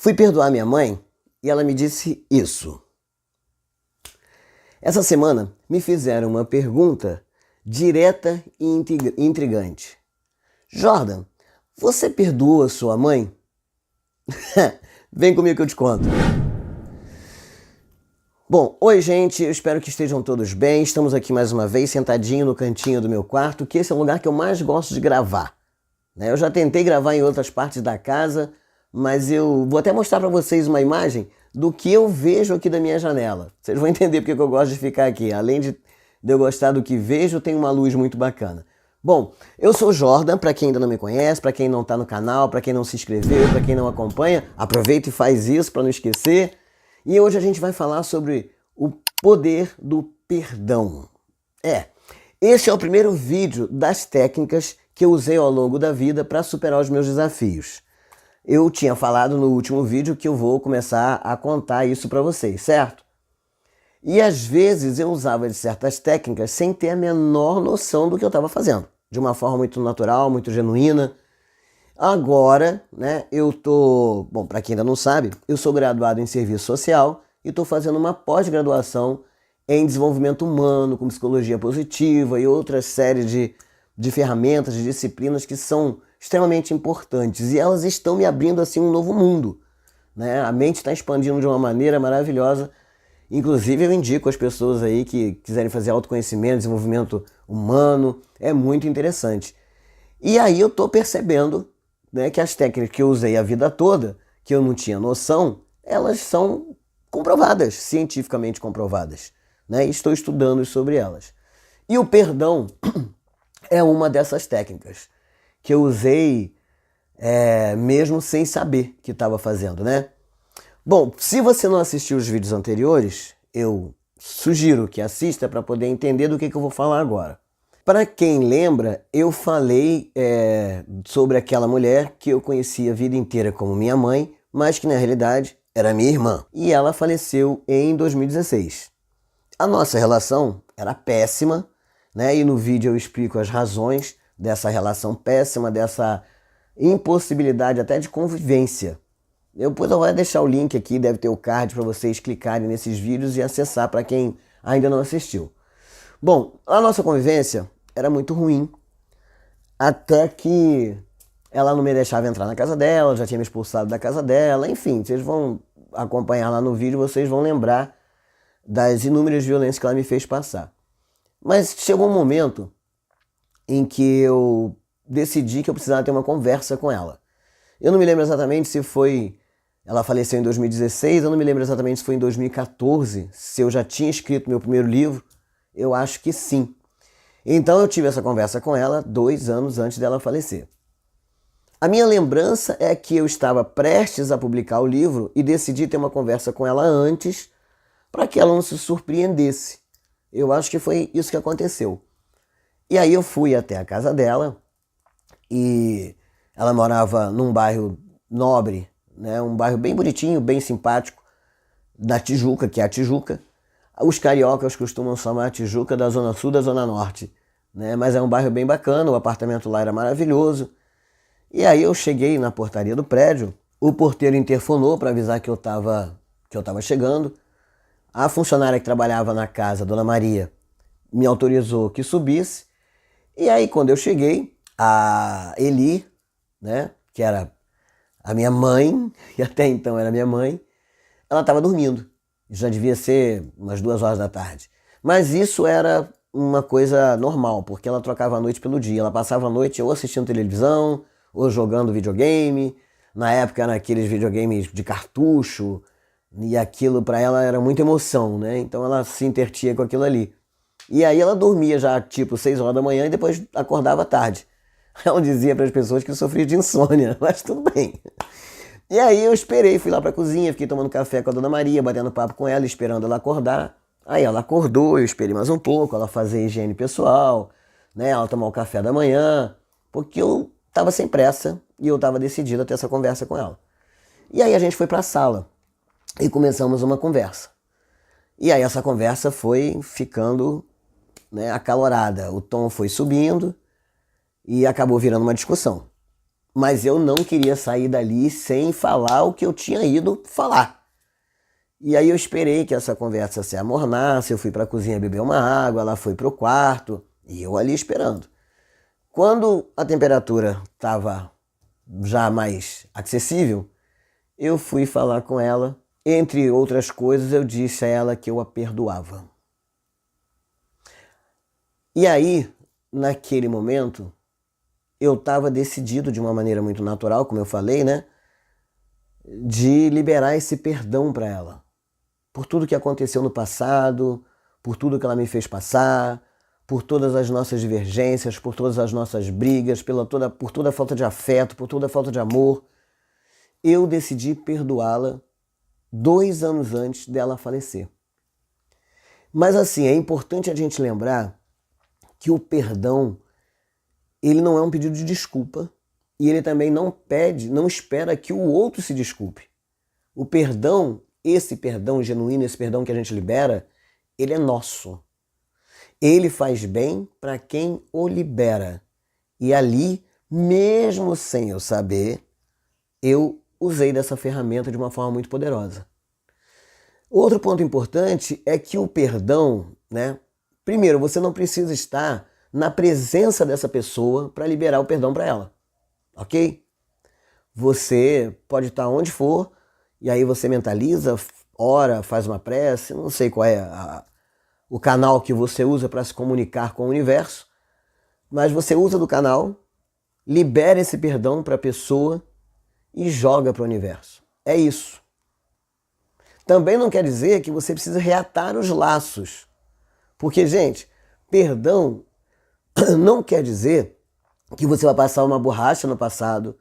Fui perdoar minha mãe e ela me disse isso. Essa semana me fizeram uma pergunta direta e intrigante. Jordan, você perdoa sua mãe? Vem comigo que eu te conto. Bom, oi gente, eu espero que estejam todos bem. Estamos aqui mais uma vez, sentadinho no cantinho do meu quarto, que esse é o lugar que eu mais gosto de gravar. Eu já tentei gravar em outras partes da casa, mas eu vou até mostrar para vocês uma imagem do que eu vejo aqui da minha janela. Vocês vão entender porque eu gosto de ficar aqui. Além de eu gostar do que vejo, tem uma luz muito bacana. Bom, eu sou Jordan, para quem ainda não me conhece, para quem não está no canal, para quem não se inscreveu, para quem não acompanha, aproveita e faz isso para não esquecer. E hoje a gente vai falar sobre o poder do perdão. Este é o primeiro vídeo das técnicas que eu usei ao longo da vida para superar os meus desafios. Eu tinha falado no último vídeo que eu vou começar a contar isso para vocês, certo? E às vezes eu usava de certas técnicas sem ter a menor noção do que eu estava fazendo. De uma forma muito natural, muito genuína. Agora, bom, para quem ainda não sabe, eu sou graduado em serviço social e estou fazendo uma pós-graduação em desenvolvimento humano, com psicologia positiva e outras séries de ferramentas, de disciplinas que são extremamente importantes. E elas estão me abrindo assim um novo mundo. A mente está expandindo de uma maneira maravilhosa. Inclusive eu indico as pessoas aí que quiserem fazer autoconhecimento, desenvolvimento humano. É muito interessante. E aí eu estou percebendo que as técnicas que eu usei a vida toda, que eu não tinha noção, elas são comprovadas, cientificamente comprovadas. E estou estudando sobre elas. E o perdão é uma dessas técnicas que eu usei mesmo sem saber que estava fazendo, Bom, se você não assistiu os vídeos anteriores, eu sugiro que assista para poder entender do que eu vou falar agora. Para quem lembra, eu falei sobre aquela mulher que eu conheci a vida inteira como minha mãe, mas que na realidade era minha irmã. E ela faleceu em 2016. A nossa relação era péssima, e no vídeo eu explico as razões dessa relação péssima, dessa impossibilidade até de convivência. Depois eu vou deixar o link aqui, deve ter o card para vocês clicarem nesses vídeos e acessar para quem ainda não assistiu. Bom, a nossa convivência era muito ruim, até que ela não me deixava entrar na casa dela, já tinha me expulsado da casa dela, enfim, vocês vão acompanhar lá no vídeo, vocês vão lembrar das inúmeras violências que ela me fez passar. Mas chegou um momento em que eu decidi que eu precisava ter uma conversa com ela. Eu não me lembro exatamente se foi... Ela faleceu em 2016, eu não me lembro exatamente se foi em 2014, se eu já tinha escrito meu primeiro livro. Eu acho que sim. Então eu tive essa conversa com ela 2 anos antes dela falecer. A minha lembrança é que eu estava prestes a publicar o livro e decidi ter uma conversa com ela antes para que ela não se surpreendesse. Eu acho que foi isso que aconteceu. E aí eu fui até a casa dela e ela morava num bairro nobre, um bairro bem bonitinho, bem simpático, da Tijuca, que é a Tijuca. Os cariocas costumam chamar a Tijuca da Zona Sul da Zona Norte, mas é um bairro bem bacana, o apartamento lá era maravilhoso. E aí eu cheguei na portaria do prédio, o porteiro interfonou para avisar que eu estava chegando. A funcionária que trabalhava na casa, Dona Maria, me autorizou que subisse. E aí quando eu cheguei, a Eli, que era a minha mãe, e até então era minha mãe, ela estava dormindo. Já devia ser umas 2 horas da tarde. Mas isso era uma coisa normal, porque ela trocava a noite pelo dia. Ela passava a noite ou assistindo televisão, ou jogando videogame. Na época eram aqueles videogames de cartucho, e aquilo para ela era muita emoção, Então ela se intertia com aquilo ali. E aí ela dormia já tipo 6 horas da manhã e depois acordava tarde. Ela dizia para as pessoas que sofria de insônia, mas tudo bem. E aí eu esperei, fui lá para a cozinha, fiquei tomando café com a Dona Maria, batendo papo com ela, esperando ela acordar. Aí ela acordou, eu esperei mais um pouco, ela fazia higiene pessoal, ela tomar o café da manhã, porque eu estava sem pressa e eu estava decidido a ter essa conversa com ela. E aí a gente foi para a sala e começamos uma conversa. E aí essa conversa foi ficando acalorada, o tom foi subindo e acabou virando uma discussão. Mas eu não queria sair dali sem falar o que eu tinha ido falar. E aí eu esperei que essa conversa se amornasse, eu fui para a cozinha beber uma água, ela foi para o quarto e eu ali esperando. Quando a temperatura estava já mais acessível, eu fui falar com ela. Entre outras coisas, eu disse a ela que eu a perdoava. E aí, naquele momento, eu estava decidido de uma maneira muito natural, como eu falei, né? De liberar esse perdão para ela. Por tudo que aconteceu no passado, por tudo que ela me fez passar, por todas as nossas divergências, por todas as nossas brigas, por toda a falta de afeto, por toda a falta de amor. Eu decidi perdoá-la 2 anos antes dela falecer. Mas assim, é importante a gente lembrar que o perdão, ele não é um pedido de desculpa e ele também não espera que o outro se desculpe. O perdão, esse perdão genuíno, esse perdão que a gente libera, ele é nosso. Ele faz bem para quem o libera. E ali, mesmo sem eu saber, eu usei dessa ferramenta de uma forma muito poderosa. Outro ponto importante é que o perdão, né? Primeiro, você não precisa estar na presença dessa pessoa para liberar o perdão para ela, ok? Você pode estar onde for e aí você mentaliza, ora, faz uma prece, não sei qual é o canal que você usa para se comunicar com o universo, mas você usa do canal, libera esse perdão para a pessoa e joga para o universo. É isso. Também não quer dizer que você precisa reatar os laços. Porque, gente, perdão não quer dizer que você vai passar uma borracha no passado,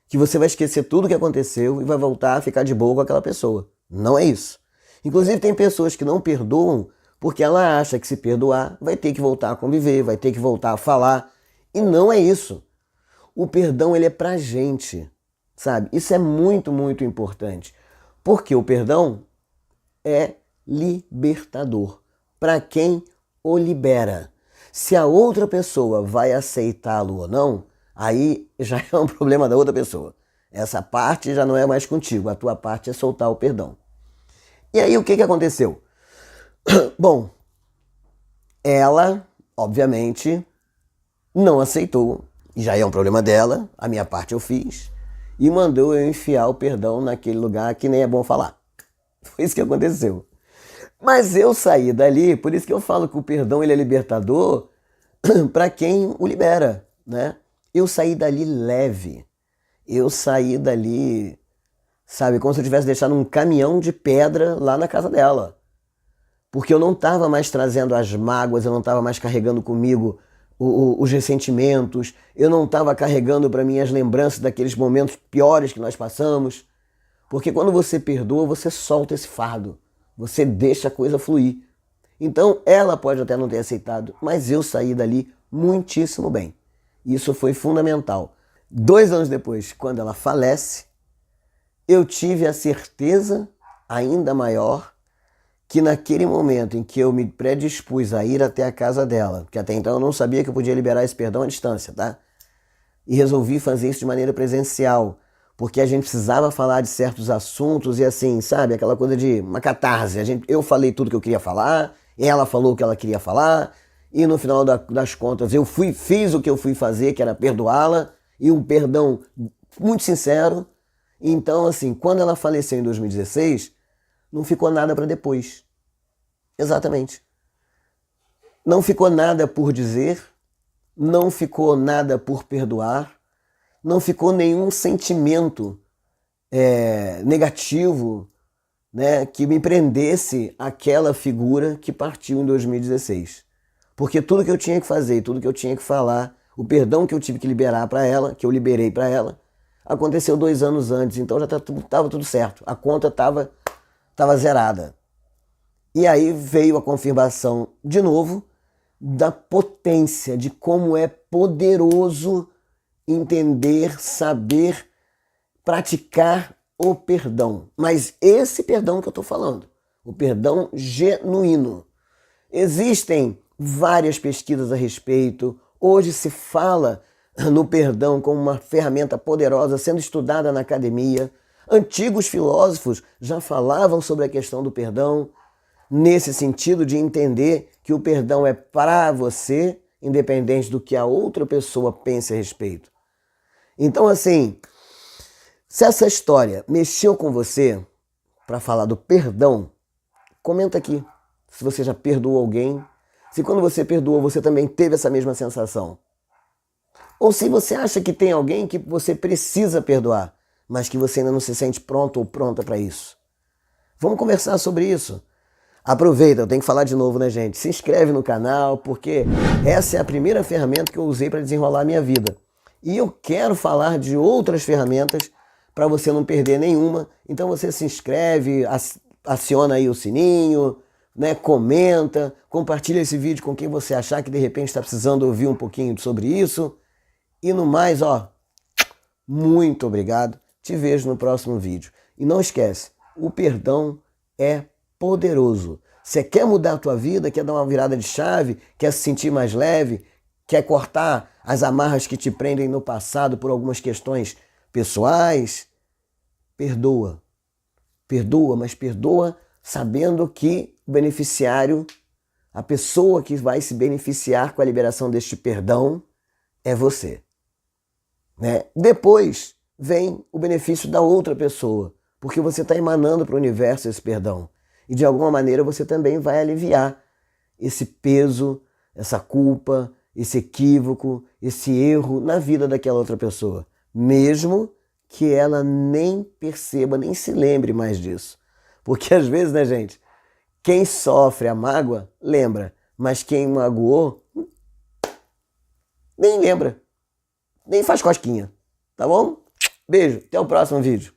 que você vai esquecer tudo o que aconteceu e vai voltar a ficar de boa com aquela pessoa. Não é isso. Inclusive, tem pessoas que não perdoam porque ela acha que se perdoar vai ter que voltar a conviver, vai ter que voltar a falar. E não é isso. O perdão, ele é pra gente. Sabe? Isso é muito, muito importante. Porque o perdão é libertador para quem o libera. Se a outra pessoa vai aceitá-lo ou não, aí já é um problema da outra pessoa. Essa parte já não é mais contigo, a tua parte é soltar o perdão. E aí o que aconteceu? Bom, ela, obviamente, não aceitou, e já é um problema dela, a minha parte eu fiz, e mandou eu enfiar o perdão naquele lugar que nem é bom falar. Foi isso que aconteceu. Mas eu saí dali, por isso que eu falo que o perdão ele é libertador para quem o libera, né? Eu saí dali leve. Eu saí dali, sabe, como se eu tivesse deixado um caminhão de pedra lá na casa dela. Porque eu não estava mais trazendo as mágoas, eu não estava mais carregando comigo os ressentimentos, eu não estava carregando para mim as lembranças daqueles momentos piores que nós passamos. Porque quando você perdoa, você solta esse fardo, você deixa a coisa fluir. Então ela pode até não ter aceitado, mas eu saí dali muitíssimo bem. Isso foi fundamental. 2 anos depois, quando ela falece, eu tive a certeza ainda maior que naquele momento em que eu me predispus a ir até a casa dela, porque até então eu não sabia que eu podia liberar esse perdão à distância, tá? E resolvi fazer isso de maneira presencial, porque a gente precisava falar de certos assuntos e assim, sabe? Aquela coisa de uma catarse. Eu falei tudo que eu queria falar, ela falou o que ela queria falar, e no final das contas eu fiz o que eu fui fazer, que era perdoá-la, e um perdão muito sincero. Então, assim, quando ela faleceu em 2016, não ficou nada para depois. Exatamente. Não ficou nada por dizer, não ficou nada por perdoar, não ficou nenhum sentimento negativo, né, que me prendesse àquela figura que partiu em 2016. Porque tudo que eu tinha que fazer, tudo que eu tinha que falar, o perdão que eu tive que liberar para ela, que eu liberei para ela, aconteceu 2 anos antes, então já estava tudo certo. A conta estava zerada. E aí veio a confirmação, de novo, da potência, de como é poderoso entender, saber, praticar o perdão. Mas esse perdão que eu estou falando, o perdão genuíno. Existem várias pesquisas a respeito. Hoje se fala no perdão como uma ferramenta poderosa sendo estudada na academia. Antigos filósofos já falavam sobre a questão do perdão, nesse sentido de entender que o perdão é para você, independente do que a outra pessoa pense a respeito. Então, assim, se essa história mexeu com você para falar do perdão, comenta aqui se você já perdoou alguém, se quando você perdoou você também teve essa mesma sensação. Ou se você acha que tem alguém que você precisa perdoar, mas que você ainda não se sente pronto ou pronta para isso. Vamos conversar sobre isso. Aproveita, eu tenho que falar de novo, né, gente? Se inscreve no canal, porque essa é a primeira ferramenta que eu usei para desenrolar a minha vida. E eu quero falar de outras ferramentas para você não perder nenhuma. Então você se inscreve, aciona aí o sininho, né? Comenta, compartilha esse vídeo com quem você achar que de repente está precisando ouvir um pouquinho sobre isso. E no mais, ó, muito obrigado. Te vejo no próximo vídeo. E não esquece, o perdão é poderoso. Você quer mudar a tua vida, quer dar uma virada de chave, quer se sentir mais leve, quer cortar as amarras que te prendem no passado por algumas questões pessoais? Perdoa. Perdoa, mas perdoa sabendo que o beneficiário, a pessoa que vai se beneficiar com a liberação deste perdão é você. Né? Depois vem o benefício da outra pessoa, porque você está emanando para o universo esse perdão. E de alguma maneira você também vai aliviar esse peso, essa culpa, esse equívoco, esse erro na vida daquela outra pessoa. Mesmo que ela nem perceba, nem se lembre mais disso. Porque às vezes, né, gente, quem sofre a mágoa lembra, mas quem magoou nem lembra, nem faz cosquinha. Tá bom? Beijo, até o próximo vídeo.